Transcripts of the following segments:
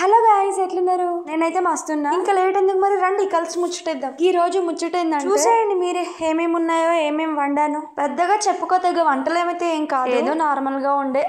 Hello guys, ఎట్లున్నారు? నేనైతే మస్తున్నా. ఇంకా లేట్ ఎందుకు మరి, రండి కలిసి ముచ్చటేద్దాం. ఈ రోజు ముచ్చటేందంటే చూసేయండి మీరే ఏమేమి ఉన్నాయో, ఏమేమి వండాను. పెద్దగా చెప్పుకోదగ్గ వంటలు ఏమైతే ఏం కాదు, ఏదో నార్మల్ గా ఉండే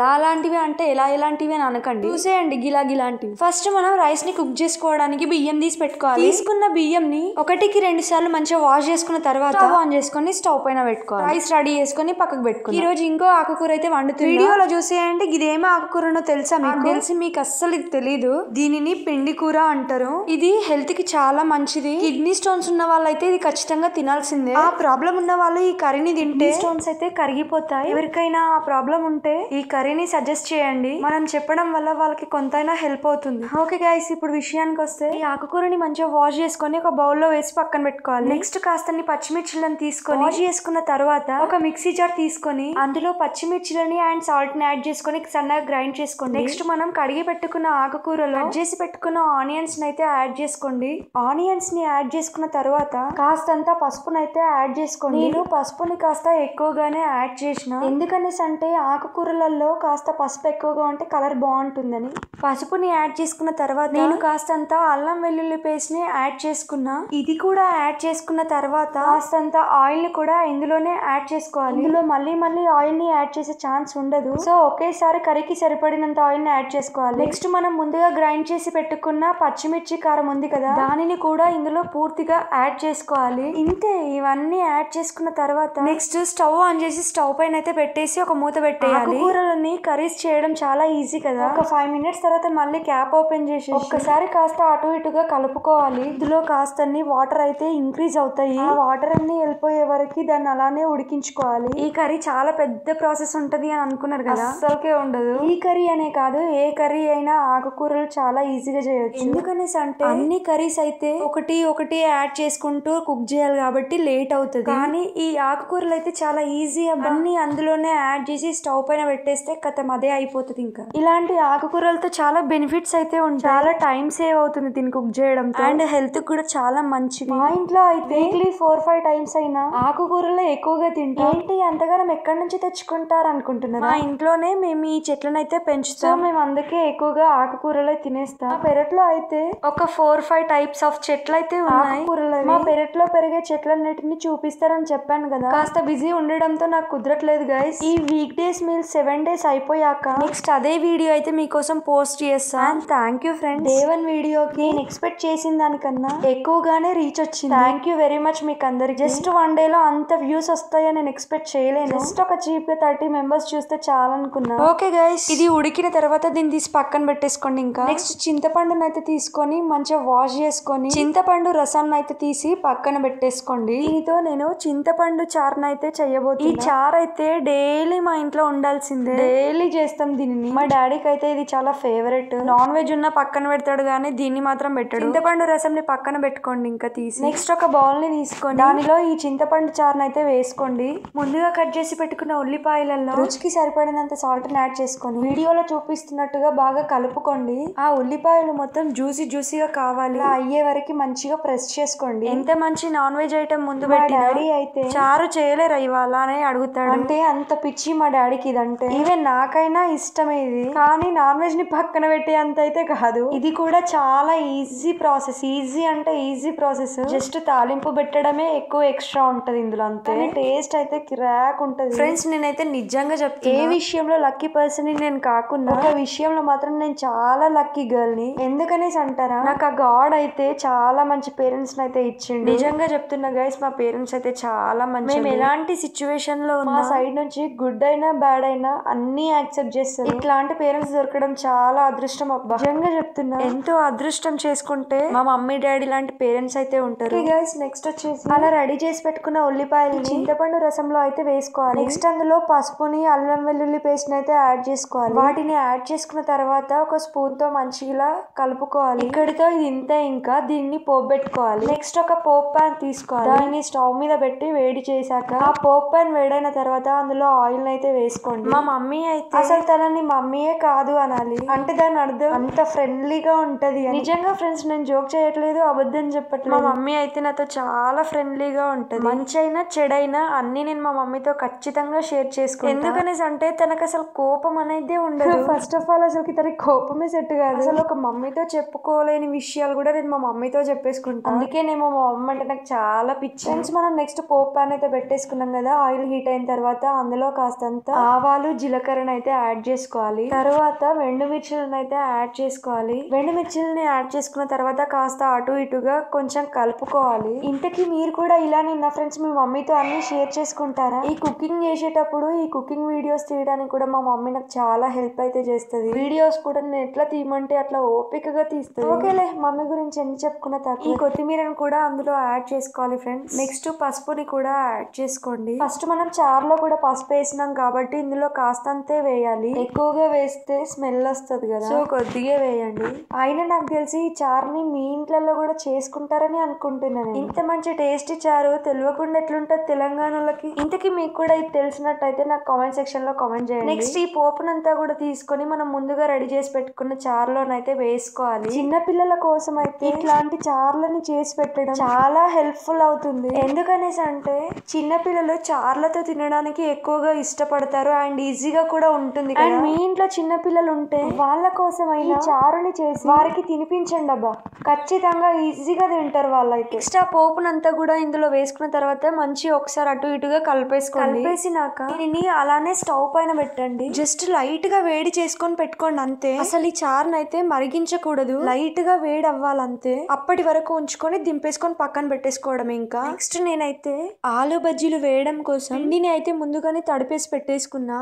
అలాంటివి అంటే ఎలాంటివి అని అనకండి. చూసేయండి గిలాంటివి. ఫస్ట్ మనం రైస్ ని కుక్ చేసుకోవడానికి బియ్యం తీసి పెట్టుకోవాలి. తీసుకున్న బియ్యం ని 1-2 సార్లు మంచిగా వాష్ చేసుకున్న తర్వాత స్టవ్ ఆన్ చేసుకుని స్టవ్ పైన పెట్టుకోవాలి. రైస్ రెడీ చేసుకుని పక్కకు పెట్టుకోవాలి. ఈ రోజు ఇంకో ఆకుకూర అయితే వండుతుంది. వీడియోలో చూసేయండి. ఇదేమో ఆకుకూరనో తెలుసా మీకు? తెలిసి మీకు అస్సలు ఇది తెలీదు. దీనిని పిండి కూర అంటారు. ఇది హెల్త్ కి చాలా మంచిది. కిడ్నీ స్టోన్స్ ఉన్న వాళ్ళైతే ఇది ఖచ్చితంగా తినాల్సిందే. ఆ ప్రాబ్లం ఉన్న వాళ్ళు ఈ కర్రీని తింటే స్టోన్స్ అయితే కరిగిపోతాయి. ఎవరికైనా ఆ ప్రాబ్లం ఉంటే ఈ కర్రీని సజెస్ట్ చేయండి. మనం చెప్పడం వల్ల వాళ్ళకి కొంతైనా హెల్ప్ అవుతుంది. ఓకే గైస్, ఇప్పుడు విషయానికి వస్తే ఈ ఆకుకూరని మంచిగా వాష్ చేసుకొని ఒక బౌల్ లో వేసి పక్కన పెట్టుకోవాలి. నెక్స్ట్ కాస్తని పచ్చిమిర్చిలను తీసుకొని వాష్ చేసుకున్న తర్వాత ఒక మిక్సీ జార్ తీసుకొని అందులో పచ్చిమిర్చిలని అండ్ సాల్ట్ ని యాడ్ చేసుకొని సన్నగా గ్రైండ్ చేసుకోండి. నెక్స్ట్ మనం కడిగి పెట్టుకున్న ఆకుకూరలో కట్ చేసి పెట్టుకున్న ఆనియన్స్ ని అయితే యాడ్ చేసుకోండి. ఆనియన్స్ ని యాడ్ చేసుకున్న తర్వాత కాస్తంత పసుపునైతే యాడ్ చేసుకోండి. నేను పసుపుని కాస్త ఎక్కువగానే యాడ్ చేసిన, ఎందుకనేసి అంటే ఆకుకూరలలో కాస్త పసుపు ఎక్కువగా ఉంటే కలర్ బాగుంటుందని. పసుపుని యాడ్ చేసుకున్న తర్వాత నేను కాస్తంత అల్లం వెల్లుల్లి పేస్ట్ ని యాడ్ చేసుకున్నా. ఇది కూడా యాడ్ చేసుకున్న తర్వాత కాస్తంత ఆయిల్ ని కూడా ఇందులోనే యాడ్ చేసుకోవాలి. ఇందులో మళ్ళీ ఆయిల్ ని యాడ్ చేసే ఛాన్స్ ఉండదు. సో ఒకేసారి కర్రీకి సరిపడినంత ఆయిల్ ని యాడ్ చేసుకోవాలి. నెక్స్ట్ మనం ముందుగా గ్రైండ్ చేసి పెట్టుకున్న పచ్చిమిర్చి కారం ఉంది కదా, దానిని కూడా ఇందులో పూర్తిగా యాడ్ చేసుకోవాలి. ఇంతే, ఇవన్నీ యాడ్ చేసుకున్న తర్వాత నెక్స్ట్ స్టవ్ ఆన్ చేసి స్టవ్ పైన అయితే పెట్టేసి ఒక మూత పెట్టేయాలి. ఆకుకూరలని కర్రీస్ చేయడం చాలా ఈజీ కదా. ఒక 5 మినిట్స్ తర్వాత మళ్ళీ క్యాప్ ఓపెన్ చేసి ఒక్కసారి కాస్త అటు ఇటుగా కలుపుకోవాలి. ఇందులో కాస్తన్ని వాటర్ అయితే ఇంక్రీజ్ అవుతాయి. ఆ వాటర్ అన్ని వెళ్ళిపోయే వరకు దాన్ని అలానే ఉడికించుకోవాలి. ఈ కర్రీ చాలా పెద్ద ప్రాసెస్ ఉంటది అని అనుకున్నారు కదా, అస్సలకే ఉండదు. ఈ కర్రీ అనే కాదు, ఏ కర్రీ అయినా ఆకుకూరలు చాలా ఈజీగా చేయొచ్చు. ఎందుకనేసి అంటే అన్ని కర్రీస్ అయితే ఒకటి యాడ్ చేసుకుంటూ కుక్ చేయాలి కాబట్టి లేట్ అవుతుంది. కానీ ఈ ఆకుకూరలు అయితే చాలా ఈజీ. అన్ని అందులోనే యాడ్ చేసి స్టవ్ పైన పెట్టేస్తే కథం అదే అయిపోతుంది. ఇంకా ఇలాంటి ఆకుకూరలతో చాలా బెనిఫిట్స్ అయితే ఉంటాయి. చాలా టైం సేవ్ అవుతుంది దీన్ని కుక్ చేయడం అండ్ హెల్త్ కూడా చాలా మంచిది. మా ఇంట్లో అయితే వీక్లీ 4-5 టైమ్స్ అయినా ఆకుకూరలే ఎక్కువగా తింటాం. ఏంటి అంతగానం ఎక్కడి నుంచి తెచ్చుకుంటారు అనుకుంటున్నారు? మా ఇంట్లోనే మేము ఈ చెట్లను అయితే పెంచుతాం. మేము అందుకే ఎక్కువగా ఆకుకూరలే తినేస్తాం. పెరట్లో అయితే ఒక 4-5 టైప్స్ ఆఫ్ చెట్లు అయితే ఉన్నాయి. మా పెరట్లో పెరిగే చెట్లన్నిటిని చూపిస్తారని చెప్పాను కదా, కాస్త బిజీ ఉండడంతో నాకు కుదరట్లేదు గైస్. ఈ వీక్ డేస్ మీల్ 7 డేస్ అయిపోయాక నెక్స్ట్ అదే వీడియో అయితే మీకోసం పోస్ట్ చేస్తాను. Thank you friends. డే 1 వీడియోకి నేను ఎక్స్పెక్ట్ చేసిన దానికన్నా ఎక్కువగానే రీచ్ వచ్చింది. థ్యాంక్ యూ వెరీ మచ్ మీకు అందరికి. జస్ట్ 1 డే లో అంత వ్యూస్ వస్తాయని నేను ఎక్స్పెక్ట్ చేయలేను. జస్ట్ ఒక చీప్ గా 30 మెంబర్స్ చూస్తే చాలనుకున్నా. ఓకే గైస్, ఇది ఉడికిన తర్వాత దీన్ని తీసి పక్కన పెట్టేసుకోండి. ఇంకా నెక్స్ట్ చింతపండును అయితే తీసుకొని మంచిగా వాష్ చేసుకొని చింతపండు రసాన్ని అయితే తీసి పక్కన పెట్టేసుకోండి. దీనితో నేను చింతపండు చారును అయితే చేయబోతున్నా. ఈ చారు అయితే డైలీ మా ఇంట్లో ఉండాల్సిందే. డైలీ చేస్తాం దీనిని. మా డాడీకి అయితే ఇది చాలా ఫేవరెట్. నాన్ వెజ్ ఉన్న పక్కన పెడతాడు కానీ దీన్ని మాత్రం పెట్టాడు. చింతపండు రసం ని పక్కన పెట్టుకోండి. ఇంకా తీసి నెక్స్ట్ ఒక బౌల్ ని తీసుకొని దానిలో ఈ చింతపండు చారును అయితే వేసుకోండి. ముందుగా కట్ చేసి పెట్టుకున్న ఉల్లిపాయలలో రుచికి సరిపడినంత సాల్ట్ ని యాడ్ చేసుకొని వీడియోలో చూపిస్తున్నట్టుగా బాగా కలుపుకోండి. ఆ ఉల్లిపాయలు మొత్తం జ్యూసీగా కావాలి. అయ్యే వరకు మంచిగా ప్రెస్ చేసుకోండి. ఎంత మంచి నాన్ వెజ్ ఐటమ్ ముందు పెట్టి డాడీ అయితే చారు చేయలేరా ఇవాళ అని అడుగుతాడు. అంటే అంత పిచ్చి మా డాడీకి ఇదంటే. ఈవెన్ నాకైనా ఇష్టమే ఇది, కానీ నాన్ వెజ్ ని పక్కన పెట్టే అంత అయితే కాదు. ఇది కూడా చాలా ఈజీ ప్రాసెస్. ఈజీ అంటే ఈజీ ప్రాసెస్. జస్ట్ తాలింపు పెట్టడమే ఎక్కువ ఎక్స్ట్రా ఉంటది ఇందులో, అంతే. టేస్ట్ అయితే కిరాక్ ఉంటది. ఫ్రెండ్స్, నేనైతే నిజంగా చెప్తాను, ఏ విషయంలో లక్కీ పర్సన్ నేను కాకుండా ఒక విషయంలో మాత్రం నేను చాలా లక్కీ గర్ల్ ని. ఎందుకనేసి అంటారా, నాకు ఆ గాడ్ అయితే చాలా మంచి పేరెంట్స్ అయితే ఇచ్చిండు. నిజంగా చెప్తున్నా గైస్, మా పేరెంట్స్ అయితే చాలా మంచి. మేము ఎలాంటి సిచ్యువేషన్ లో మా సైడ్ నుంచి గుడ్ అయినా బ్యాడ్ అయినా అన్ని యాక్సెప్ట్ చేస్తారు. ఇట్లాంటి పేరెంట్స్ దొరకడం చాలా అదృష్టం అబ్బా. నిజంగా చెప్తున్నా, ఎంతో అదృష్టం చేసుకుంటే మా మమ్మీ డాడీ లాంటి పేరెంట్స్ అయితే ఉంటారు. గైస్, నెక్స్ట్ వచ్చేసి అలా రెడీ చేసి పెట్టుకున్న ఉల్లిపాయలు చింతపండు రసంలో అయితే వేసుకోవాలి. నెక్స్ట్ అందులో పసుపుని అల్లం వెల్లుల్లి పేస్ట్ ని అయితే యాడ్ చేసుకోవాలి. వాటిని యాడ్ చేసుకున్న తర్వాత ఒక స్పూన్ తో మంచిగా కలుపుకోవాలి. ఇక్కడితో ఇది ఇంతే. ఇంకా దీన్ని పోపు పెట్టుకోవాలి. నెక్స్ట్ ఒక పోప్ పాన్ తీసుకోవాలి. దాన్ని స్టవ్ మీద పెట్టి వేడి చేశాక ఆ పోప్ పాన్ వేడైన తర్వాత అందులో ఆయిల్ అయితే వేసుకోండి. మా మమ్మీ అయితే అసలు తనని మమ్మీయే కాదు అనాలి. అంటే దాని అర్థం అంత ఫ్రెండ్లీగా ఉంటది. నిజంగా ఫ్రెండ్స్, నేను జోక్ చేయట్లేదు, అబద్ధం చెప్పట్లేదు. మా మమ్మీ అయితే నాతో చాలా ఫ్రెండ్లీగా ఉంటది. మంచి అయినా చెడైనా అన్ని నేను మా మమ్మీతో ఖచ్చితంగా షేర్ చేసుకుంటా. ఎందుకనేసి అంటే తనకు అసలు కోపం అనేది ఉండదు. ఫస్ట్ ఆఫ్ ఆల్ అసలు నాకు తనకి కోపమే సెట్ కాదు. అసలు ఒక మమ్మీతో చెప్పుకోలేని విషయాలు కూడా నేను మా మమ్మీతో చెప్పేసుకుంటాను. అందుకేనేమో మా మమ్మీ అంటే నాకు చాలా పిచ్చి. ఫ్రెండ్స్ మనం నెక్స్ట్ పోప్ పాన్ అయితే పెట్టేసుకున్నాం కదా. ఆయిల్ హీట్ అయిన తర్వాత అందులో కాస్తంత ఆవాలు జీలకర్రను అయితే యాడ్ చేసుకోవాలి. తర్వాత ఎండుమిర్చిలను అయితే యాడ్ చేసుకోవాలి. ఎండుమిర్చిలని యాడ్ చేసుకున్న తర్వాత కాస్త అటు ఇటుగా కొంచెం కలుపుకోవాలి. ఇంతకీ మీరు కూడా ఇలానే నా ఫ్రెండ్స్ మీ మమ్మీతో అన్ని షేర్ చేసుకుంటారా? ఈ కుకింగ్ చేసేటప్పుడు ఈ కుకింగ్ వీడియోస్ తీయడానికి కూడా మా మమ్మీ నాకు చాలా హెల్ప్ అయితే చేస్తుంది. వీడియోస్ కూడా నేను ఎట్లా తీయమంటే అట్లా ఓపికగా తీస్తుంది. ఓకేలే, మమ్మీ గురించి ఎన్ని చెప్పుకున్నా తక్కువ. ఈ కొత్తిమీరను కూడా అందులో యాడ్ చేసుకోవాలి ఫ్రెండ్స్. నెక్స్ట్ పసుపుని కూడా యాడ్ చేసుకోండి. ఫస్ట్ మనం చారులో కూడా పసుపు వేసినాం కాబట్టి ఇందులో కాస్తంతే వేయాలి. ఎక్కువగా వేస్తే స్మెల్ వస్తుంది కదా, సో కొద్దిగా వేయండి. అయినా నాకు తెలిసి ఈ చారుని మీ ఇంట్లో కూడా చేసుకుంటారని అనుకుంటున్నాను. ఇంత మంచి టేస్టీ చారు తెలియకుండా ఎట్లుంటది తెలంగాణలోకి. ఇంతకీ మీకు కూడా ఇది తెలిసినట్టయితే నాకు కామెంట్ సెక్షన్ లో కామెంట్ చేయండి. నెక్స్ట్ ఈ పోపునంతా కూడా తీసుకొని మనం ముందుగా రెడీ చేసి పెట్టుకున్న చారులోనైతే వేసుకోవాలి. చిన్న పిల్లల కోసం అయితే ఇట్లాంటి చారులని చేసి పెట్టడం చాలా హెల్ప్ఫుల్ అవుతుంది. ఎందుకనేసి అంటే చిన్న పిల్లలు చార్లతో తినడానికి ఎక్కువగా ఇష్టపడతారు అండ్ ఈజీగా కూడా ఉంటుంది. అండ్ మీ ఇంట్లో చిన్న పిల్లలు ఉంటే వాళ్ళ కోసం అయినా చారుని చేసి వారికి తినిపించండి అబ్బా, ఖచ్చితంగా ఈజీగా తింటారు వాళ్ళైతే. నెక్స్ట్ ఆ పోపునంతా కూడా ఇందులో వేసుకున్న తర్వాత మంచి ఒకసారి అటు ఇటుగా కలిపేసుకోండి. కలిపేసినాక దీనిని అలానే స్టవ్ పైన పెట్టండి. జస్ట్ లైట్ గా వేడి చేసుకొని పెట్టుకోండి అంతే. అసలు ఈ చారుని అయితే మరిగించకూడదు, లైట్ గా వేడి అవ్వాలంతే. అప్పటి వరకు ఉంచుకొని దింపేసుకొని పక్కన పెట్టేసుకోవడం. ఇంకా నెక్స్ట్ నేనైతే ఆలు బజ్జీలు వేయడం కోసం పిండిని అయితే ముందుగానే తడిపేసి పెట్టేసుకున్నా.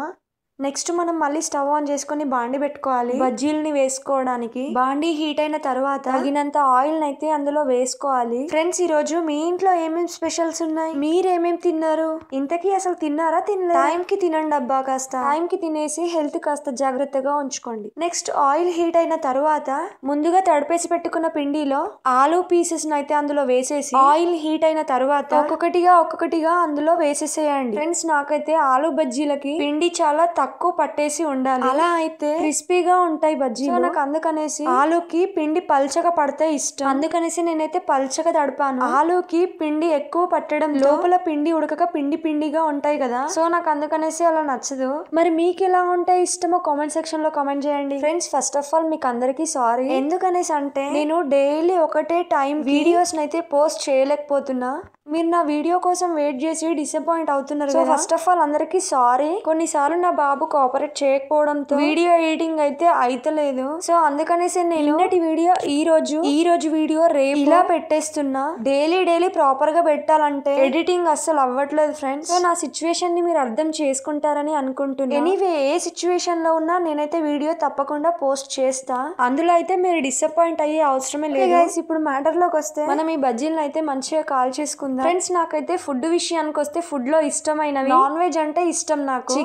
నెక్స్ట్ మనం మళ్ళీ స్టవ్ ఆన్ చేసుకుని బాండి పెట్టుకోవాలి బజ్జీలని వేసుకోవడానికి. బాండి హీట్ అయిన తర్వాత తగినంత ఆయిల్ అయితే అందులో వేసుకోవాలి. ఫ్రెండ్స్ ఈ రోజు మీ ఇంట్లో ఏమేమి స్పెషల్స్ ఉన్నాయి, మీరేమేమి తిన్నారు, ఇంతకీ అసలు తిన్నారా తినలేదు? టైం కి తినండి అబ్బా, కాస్త టైం కి తినేసి హెల్త్ కాస్త జాగ్రత్తగా ఉంచుకోండి. నెక్స్ట్ ఆయిల్ హీట్ అయిన తర్వాత ముందుగా తడిపేసి పెట్టుకున్న పిండిలో ఆలు పీసెస్ అయితే అందులో వేసేసి ఆయిల్ హీట్ అయిన తర్వాత ఒక్కొక్కటిగా అందులో వేసేసేయండి. ఫ్రెండ్స్ నాకైతే ఆలు బజ్జీలకి పిండి చాలా తక్కువ పట్టేసి ఉండాలి, అలా అయితే క్రిస్పీగా ఉంటాయి బజ్జీలు. నాకు అందుకనేసి ఆలుకి పిండి పల్చగా పడితే ఇష్టం. అందుకనేసి నేనైతే పల్చగా తడిపాను. ఆలుకి పిండి ఎక్కువ పట్టడం లోపల పిండి ఉడకక పిండిగా ఉంటాయి కదా, సో నాకు అందుకనేసి అలా నచ్చదు. మరి మీకు ఎలా ఉంటాయి ఇష్టమో కామెంట్ సెక్షన్ లో కామెంట్ చేయండి. ఫ్రెండ్స్ ఫస్ట్ ఆఫ్ ఆల్ మీకు అందరికి సారీ. ఎందుకనేసి అంటే నేను డైలీ ఒకటే టైం వీడియోస్ అయితే పోస్ట్ చేయలేకపోతున్నా. మీరు నా వీడియో కోసం వెయిట్ చేసి డిసప్పాయింట్ అవుతున్నారు. సో ఫస్ట్ ఆఫ్ ఆల్ అందరికి సారీ. కొన్నిసార్లు నా బాబు కోఆపరేట్ చేయకపోవడంతో వీడియో ఎడిటింగ్ అయితే అయితలేదు. సో అందుకనేసి నేను నిన్నటి వీడియో ఈ రోజు వీడియో రేపు ఇలా పెట్టేస్తున్నా. డైలీ ప్రాపర్ గా పెట్టాలంటే ఎడిటింగ్ అస్సలు అవ్వట్లేదు ఫ్రెండ్స్. సో నా సిచ్యువేషన్ ని మీరు అర్థం చేసుకుంటారని అనుకుంటున్నా. ఎనీవే ఏ సిచ్యువేషన్ లో ఉన్నా నేనైతే వీడియో తప్పకుండా పోస్ట్ చేస్తా. అందులో అయితే మీరు డిసప్పాయింట్ అయ్యే అవసరమే లేదు. గైస్ ఇప్పుడు మ్యాటర్ లోకి వస్తే మనం ఈ బజ్జీలను అయితే మంచిగా కాల్ చేసుకుందాం. ఫ్రెండ్స్ నాకైతే ఫుడ్ విషయానికి వస్తే ఫుడ్ లో ఇష్టమైనవి నాన్ వెజ్ అంటే ఇష్టం. నాకు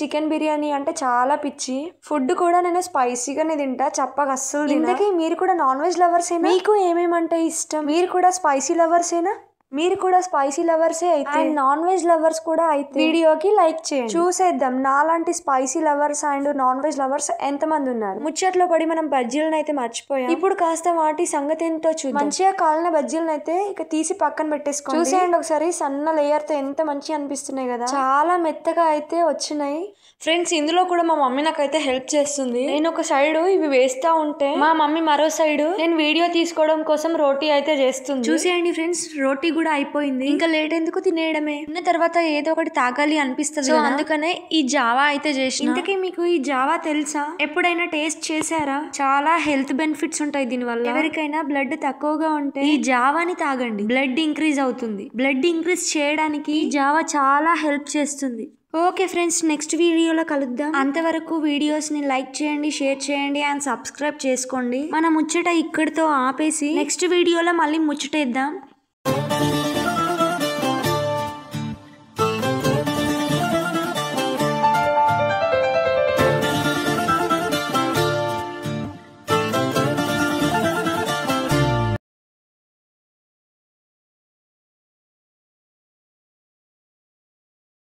చికెన్ బిర్యానీ అంటే చాలా పిచ్చి. ఫుడ్ కూడా నేను స్పైసీగానే తింటా, చప్పగా అస్సలు తినను. ఇంతకీ మీరు కూడా నాన్ వెజ్ లవర్సేనా? మీకు ఏమేమంటే ఇష్టం? మీరు కూడా స్పైసీ లవర్సేనా? మీరు కూడా స్పైసీ లవర్సే అయితే అండ్ నాన్ వెజ్ లవర్స్ కూడా అయితే వీడియోకి లైక్ చేయండి. చూసేద్దాం నాలాంటి spicy lovers and non veg lovers ఎంత మంది ఉన్నారు. ముచ్చట్లో పడి మనం బజ్జీలను అయితే మర్చిపోయాం. ఇప్పుడు కాస్త వాటి సంగతి ఏంటో చూద్దాం. మంచిగా కాలిన బజ్జీలను అయితే ఇక తీసి పక్కన పెట్టేసుకోండి. చూసేయండి ఒకసారి సన్న లేయర్ తో ఎంత మంచిగా అనిపిస్తున్నాయి కదా, చాలా మెత్తగా అయితే వచ్చినాయి. ఫ్రెండ్స్ ఇందులో కూడా మా మమ్మీ నాకైతే హెల్ప్ చేస్తుంది. నేను ఒక సైడ్ ఇవి వేస్తా ఉంటే మా మమ్మీ మరో సైడ్ నేను వీడియో తీసుకోవడం కోసం రోటీ అయితే చేస్తుంది. చూసేయండి ఫ్రెండ్స్ రోటీ కూడా అయిపోయింది. ఇంకా లేట్ ఎందుకు, తినేయడమే. తిన్న తర్వాత ఏదో ఒకటి తాగాలి అనిపిస్తుంది, సో అందుకనే ఈ జావా అయితే చేసిన. ఇంతకీ మీకు ఈ జావా తెలుసా? ఎప్పుడైనా టేస్ట్ చేశారా? చాలా హెల్త్ బెనిఫిట్స్ ఉంటాయి దీని వల్ల. ఎవరికైనా బ్లడ్ తక్కువగా ఉంటే ఈ జావాని తాగండి, బ్లడ్ ఇంక్రీజ్ అవుతుంది. బ్లడ్ ఇంక్రీజ్ చేయడానికి ఈ జావా చాలా హెల్ప్ చేస్తుంది. ఓకే ఫ్రెండ్స్ నెక్స్ట్ వీడియోలో కలుద్దాం. అంతవరకు వీడియోస్ ని లైక్ చేయండి, షేర్ చేయండి అండ్ సబ్స్క్రైబ్ చేసుకోండి. మన ముచ్చట ఇక్కడితో ఆపేసి నెక్స్ట్ వీడియోలో మళ్ళీ ముచ్చటేద్దాం.